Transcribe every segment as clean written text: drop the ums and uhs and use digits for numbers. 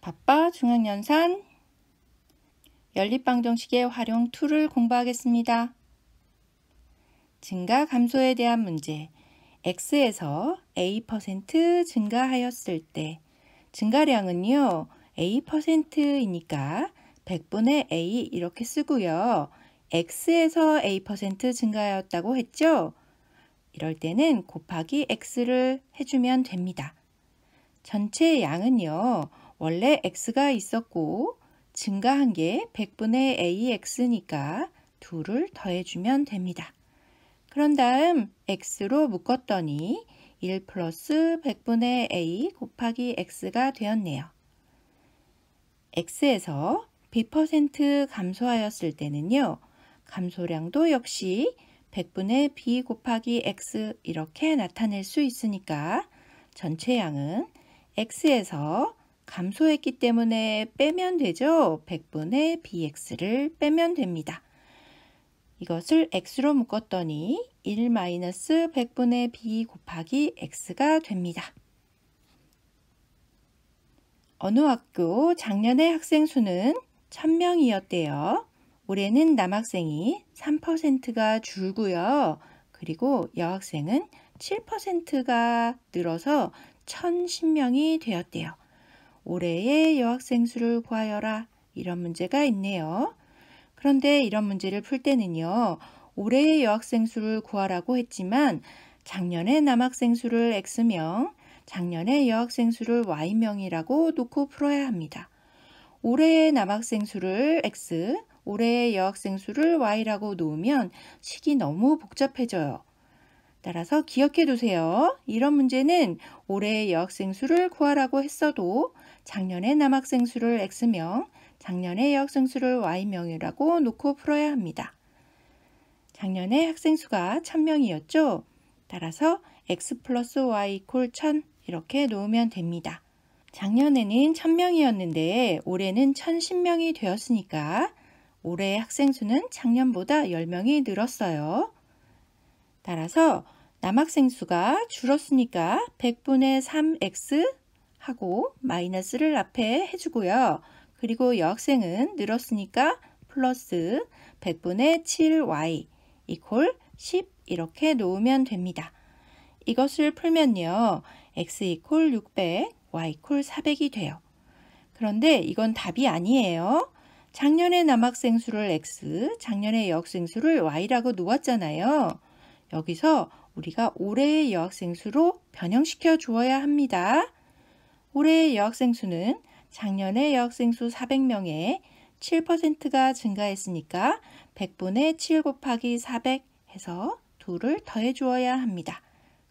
바빠 중앙연산 연립방정식의 활용 2를 공부하겠습니다. 증가 감소에 대한 문제. x에서 a% 증가하였을 때 증가량은요 a%이니까 100분의 a 이렇게 쓰고요. x에서 a% 증가하였다고 했죠? 이럴 때는 곱하기 x를 해주면 됩니다. 전체 양은요 원래 x가 있었고 증가한 게 100분의 ax니까 2를 더해주면 됩니다. 그런 다음 x로 묶었더니 1 플러스 100분의 a 곱하기 x가 되었네요. x에서 b% 감소하였을 때는요. 감소량도 역시 100분의 b 곱하기 x 이렇게 나타낼 수 있으니까 전체 양은 x에서 감소했기 때문에 빼면 되죠. 100분의 bx를 빼면 됩니다. 이것을 x로 묶었더니 1 마이너스 100분의 b 곱하기 x가 됩니다. 어느 학교 작년의 학생 수는 1000명이었대요. 올해는 남학생이 3%가 줄고요. 그리고 여학생은 7%가 늘어서 1010명이 되었대요. 올해의 여학생 수를 구하여라. 이런 문제가 있네요. 그런데 이런 문제를 풀 때는요. 올해의 여학생 수를 구하라고 했지만 작년의 남학생 수를 X명, 작년의 여학생 수를 Y명이라고 놓고 풀어야 합니다. 올해의 남학생 수를 X, 올해의 여학생 수를 Y라고 놓으면 식이 너무 복잡해져요. 따라서 기억해 두세요. 이런 문제는 올해의 여학생 수를 구하라고 했어도 작년의 남학생 수를 X명, 작년의 여학생 수를 Y명이라고 놓고 풀어야 합니다. 작년의 학생 수가 1000명이었죠. 따라서 X 플러스 Y 이퀄 1000 이렇게 놓으면 됩니다. 작년에는 1000명이었는데 올해는 1010명이 되었으니까 올해의 학생 수는 작년보다 10명이 늘었어요. 따라서 남학생 수가 줄었으니까 100분의 3x 하고 마이너스를 앞에 해주고요. 그리고 여학생은 늘었으니까 플러스 100분의 7y 이퀄 10 이렇게 놓으면 됩니다. 이것을 풀면요. x 이퀄 600, y 이퀄 400이 돼요. 그런데 이건 답이 아니에요. 작년의 남학생 수를 x, 작년의 여학생 수를 y라고 놓았잖아요. 여기서 우리가 올해의 여학생 수로 변형시켜 주어야 합니다. 올해의 여학생 수는 작년의 여학생 수 400명에 7%가 증가했으니까 100분의 7 곱하기 400 해서 2를 더해 주어야 합니다.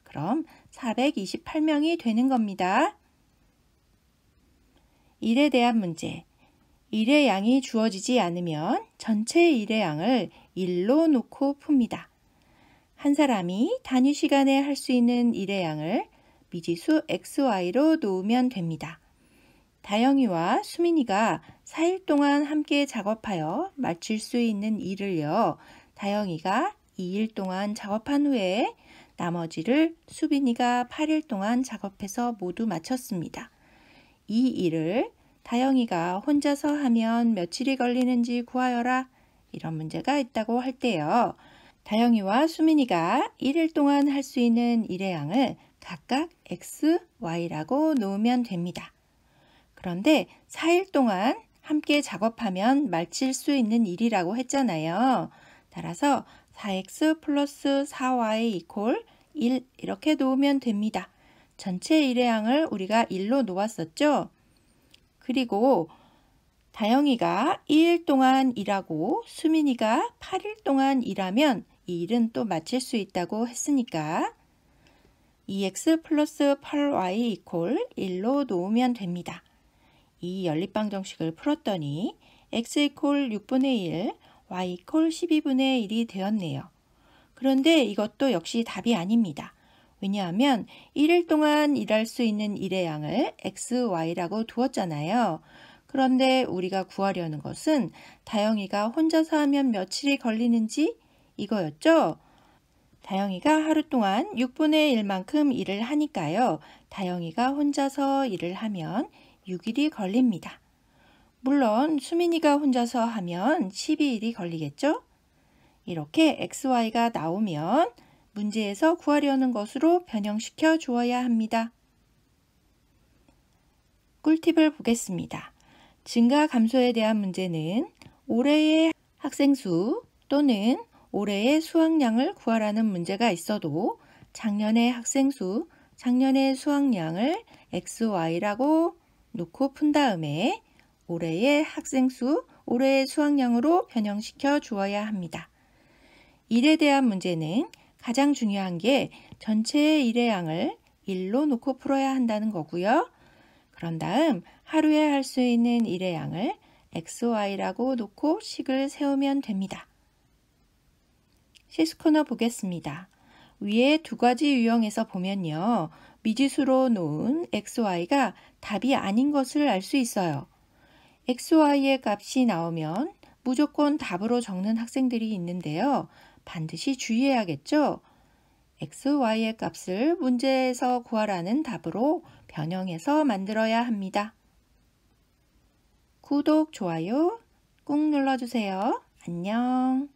그럼 428명이 되는 겁니다. 일에 대한 문제. 일의 양이 주어지지 않으면 전체 일의 양을 1로 놓고 풉니다. 한 사람이 단위 시간에 할 수 있는 일의 양을 미지수 XY로 놓으면 됩니다. 다영이와 수민이가 4일 동안 함께 작업하여 마칠 수 있는 일을요. 다영이가 2일 동안 작업한 후에 나머지를 수빈이가 8일 동안 작업해서 모두 마쳤습니다. 이 일을 다영이가 혼자서 하면 며칠이 걸리는지 구하여라. 이런 문제가 있다고 할 때요. 다영이와 수민이가 1일 동안 할 수 있는 일의 양을 각각 X, Y라고 놓으면 됩니다. 그런데 4일 동안 함께 작업하면 마칠 수 있는 일이라고 했잖아요. 따라서 4X 플러스 4Y 이퀄 1 이렇게 놓으면 됩니다. 전체 일의 양을 우리가 1로 놓았었죠. 그리고 다영이가 2일 동안 일하고 수민이가 8일 동안 일하면 이 일은 또 마칠 수 있다고 했으니까 2x 플러스 8y 이퀄 1로 놓으면 됩니다. 이 연립방정식을 풀었더니 x 이퀄 6분의 1, y 이퀄 12분의 1이 되었네요. 그런데 이것도 역시 답이 아닙니다. 왜냐하면 1일 동안 일할 수 있는 일의 양을 x, y라고 두었잖아요. 그런데 우리가 구하려는 것은 다영이가 혼자서 하면 며칠이 걸리는지 이거였죠? 다영이가 하루 동안 6분의 1만큼 일을 하니까요. 다영이가 혼자서 일을 하면 6일이 걸립니다. 물론 수민이가 혼자서 하면 12일이 걸리겠죠? 이렇게 xy가 나오면 문제에서 구하려는 것으로 변형시켜 주어야 합니다. 꿀팁을 보겠습니다. 증가 감소에 대한 문제는 올해의 학생 수 또는 올해의 수학량을 구하라는 문제가 있어도 작년의 학생 수, 작년의 수학량을 xy라고 놓고 푼 다음에 올해의 학생 수, 올해의 수학량으로 변형시켜 주어야 합니다. 일에 대한 문제는 가장 중요한 게 전체의 일의 양을 1로 놓고 풀어야 한다는 거고요. 그런 다음 하루에 할 수 있는 일의 양을 xy라고 놓고 식을 세우면 됩니다. 시스코너 보겠습니다. 위에 두 가지 유형에서 보면요. 미지수로 놓은 xy가 답이 아닌 것을 알 수 있어요. xy의 값이 나오면 무조건 답으로 적는 학생들이 있는데요. 반드시 주의해야겠죠? xy의 값을 문제에서 구하라는 답으로 변형해서 만들어야 합니다. 구독, 좋아요 꾹 눌러주세요. 안녕.